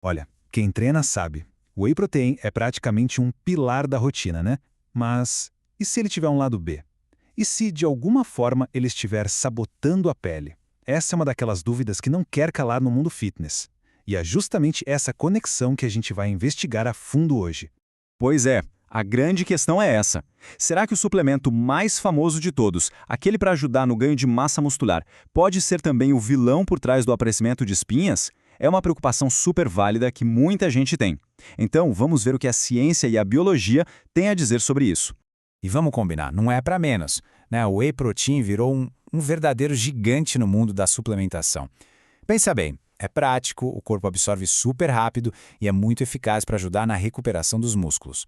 Olha, quem treina sabe. O whey protein é praticamente um pilar da rotina, né? Mas e se ele tiver um lado B? E se, de alguma forma, ele estiver sabotando a pele? Essa é uma daquelas dúvidas que não quer calar no mundo fitness. E é justamente essa conexão que a gente vai investigar a fundo hoje. Pois é, a grande questão é essa. Será que o suplemento mais famoso de todos, aquele para ajudar no ganho de massa muscular, pode ser também o vilão por trás do aparecimento de espinhas? É uma preocupação super válida que muita gente tem. Então, vamos ver o que a ciência e a biologia têm a dizer sobre isso. E vamos combinar, não é para menos, né? O whey protein virou um verdadeiro gigante no mundo da suplementação. Pensa bem, é prático, o corpo absorve super rápido e é muito eficaz para ajudar na recuperação dos músculos.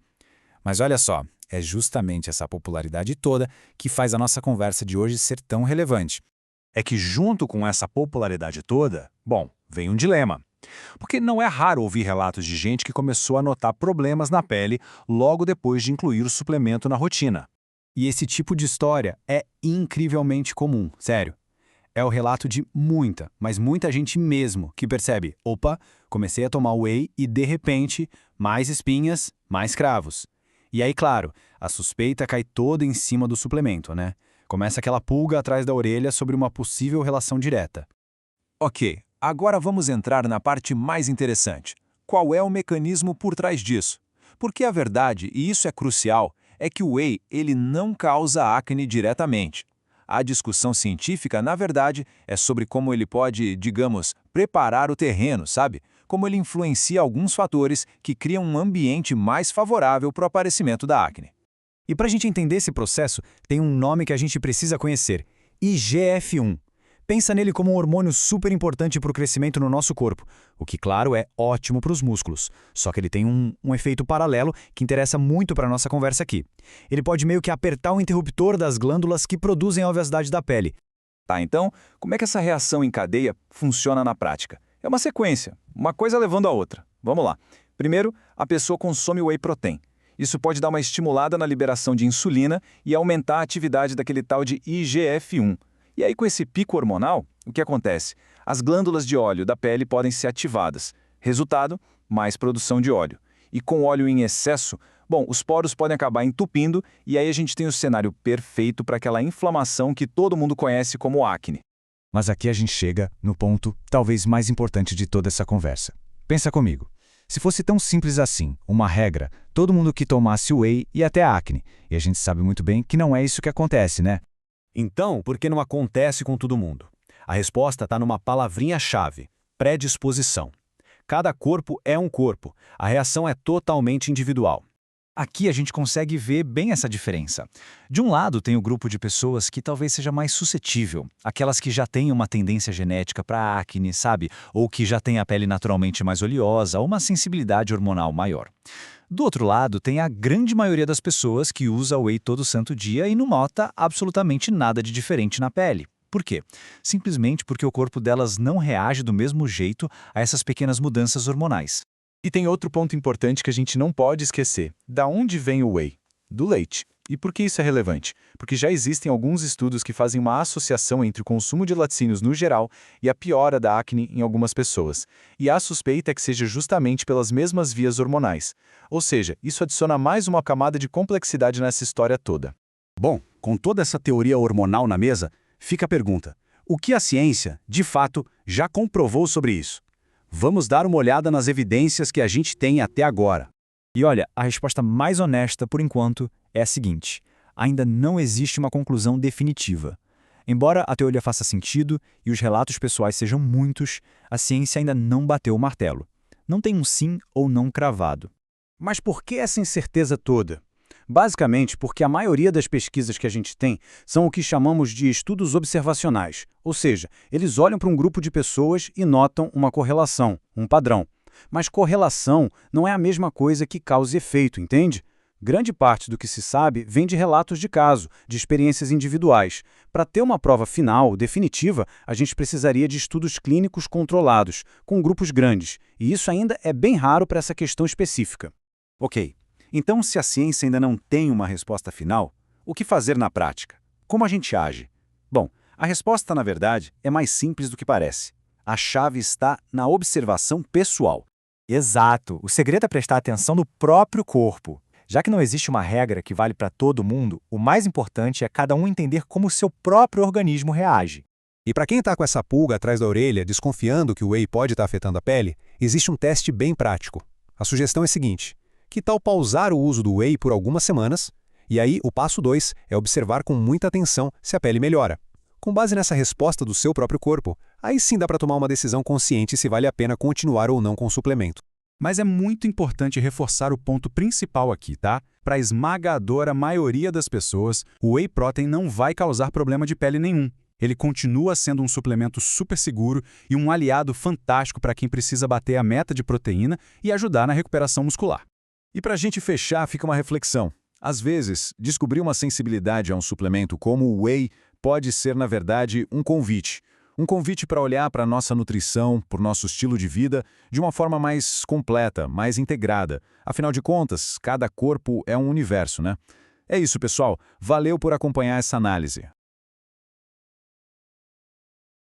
Mas olha só, é justamente essa popularidade toda que faz a nossa conversa de hoje ser tão relevante. É que junto com essa popularidade toda, bom, vem um dilema. Porque não é raro ouvir relatos de gente que começou a notar problemas na pele logo depois de incluir o suplemento na rotina. E esse tipo de história é incrivelmente comum, sério. É o relato de muita, mas muita gente mesmo que percebe, opa, comecei a tomar whey e de repente, mais espinhas, mais cravos. E aí, claro, a suspeita cai toda em cima do suplemento, né? Começa aquela pulga atrás da orelha sobre uma possível relação direta. Ok, agora vamos entrar na parte mais interessante. Qual é o mecanismo por trás disso? Porque a verdade, e isso é crucial, é que o whey ele não causa acne diretamente. A discussão científica, na verdade, é sobre como ele pode, digamos, preparar o terreno, sabe? Como ele influencia alguns fatores que criam um ambiente mais favorável para o aparecimento da acne. E para a gente entender esse processo, tem um nome que a gente precisa conhecer: IGF-1. Pensa nele como um hormônio super importante para o crescimento no nosso corpo, o que, claro, é ótimo para os músculos. Só que ele tem um efeito paralelo que interessa muito para a nossa conversa aqui. Ele pode meio que apertar o interruptor das glândulas que produzem a oleosidade da pele. Tá, então, como é que essa reação em cadeia funciona na prática? É uma sequência, uma coisa levando a outra. Vamos lá. Primeiro, a pessoa consome whey protein. Isso pode dar uma estimulada na liberação de insulina e aumentar a atividade daquele tal de IGF-1. E aí, com esse pico hormonal, o que acontece? As glândulas de óleo da pele podem ser ativadas. Resultado, mais produção de óleo. E com óleo em excesso, bom, os poros podem acabar entupindo e aí a gente tem o cenário perfeito para aquela inflamação que todo mundo conhece como acne. Mas aqui a gente chega no ponto talvez mais importante de toda essa conversa. Pensa comigo. Se fosse tão simples assim, uma regra, todo mundo que tomasse whey ia ter acne. E a gente sabe muito bem que não é isso que acontece, né? Então, por que não acontece com todo mundo? A resposta está numa palavrinha-chave: predisposição. Cada corpo é um corpo. A reação é totalmente individual. Aqui a gente consegue ver bem essa diferença. De um lado, tem o grupo de pessoas que talvez seja mais suscetível, aquelas que já têm uma tendência genética para acne, sabe? Ou que já têm a pele naturalmente mais oleosa ou uma sensibilidade hormonal maior. Do outro lado, tem a grande maioria das pessoas que usa whey todo santo dia e não nota absolutamente nada de diferente na pele. Por quê? Simplesmente porque o corpo delas não reage do mesmo jeito a essas pequenas mudanças hormonais. E tem outro ponto importante que a gente não pode esquecer. Da onde vem o whey? Do leite. E por que isso é relevante? Porque já existem alguns estudos que fazem uma associação entre o consumo de laticínios no geral e a piora da acne em algumas pessoas. E a suspeita é que seja justamente pelas mesmas vias hormonais. Ou seja, isso adiciona mais uma camada de complexidade nessa história toda. Bom, com toda essa teoria hormonal na mesa, fica a pergunta: o que a ciência, de fato, já comprovou sobre isso? Vamos dar uma olhada nas evidências que a gente tem até agora. E olha, a resposta mais honesta, por enquanto, é a seguinte: ainda não existe uma conclusão definitiva. Embora a teoria faça sentido e os relatos pessoais sejam muitos, a ciência ainda não bateu o martelo. Não tem um sim ou não cravado. Mas por que essa incerteza toda? Basicamente porque a maioria das pesquisas que a gente tem são o que chamamos de estudos observacionais, ou seja, eles olham para um grupo de pessoas e notam uma correlação, um padrão. Mas correlação não é a mesma coisa que causa e efeito, entende? Grande parte do que se sabe vem de relatos de caso, de experiências individuais. Para ter uma prova final, definitiva, a gente precisaria de estudos clínicos controlados, com grupos grandes, e isso ainda é bem raro para essa questão específica. Ok, então se a ciência ainda não tem uma resposta final, o que fazer na prática? Como a gente age? Bom, a resposta, na verdade, é mais simples do que parece. A chave está na observação pessoal. Exato. O segredo é prestar atenção no próprio corpo. Já que não existe uma regra que vale para todo mundo, o mais importante é cada um entender como o seu próprio organismo reage. E para quem está com essa pulga atrás da orelha, desconfiando que o whey pode estar afetando a pele, existe um teste bem prático. A sugestão é a seguinte: que tal pausar o uso do whey por algumas semanas? E aí, o passo 2 é observar com muita atenção se a pele melhora. Com base nessa resposta do seu próprio corpo, aí sim dá para tomar uma decisão consciente se vale a pena continuar ou não com o suplemento. Mas é muito importante reforçar o ponto principal aqui, tá? Para a esmagadora maioria das pessoas, o whey protein não vai causar problema de pele nenhum. Ele continua sendo um suplemento super seguro e um aliado fantástico para quem precisa bater a meta de proteína e ajudar na recuperação muscular. E para a gente fechar, fica uma reflexão. Às vezes, descobrir uma sensibilidade a um suplemento como o whey pode ser, na verdade, um convite. Um convite para olhar para a nossa nutrição, por nosso estilo de vida, de uma forma mais completa, mais integrada. Afinal de contas, cada corpo é um universo, né? É isso, pessoal. Valeu por acompanhar essa análise.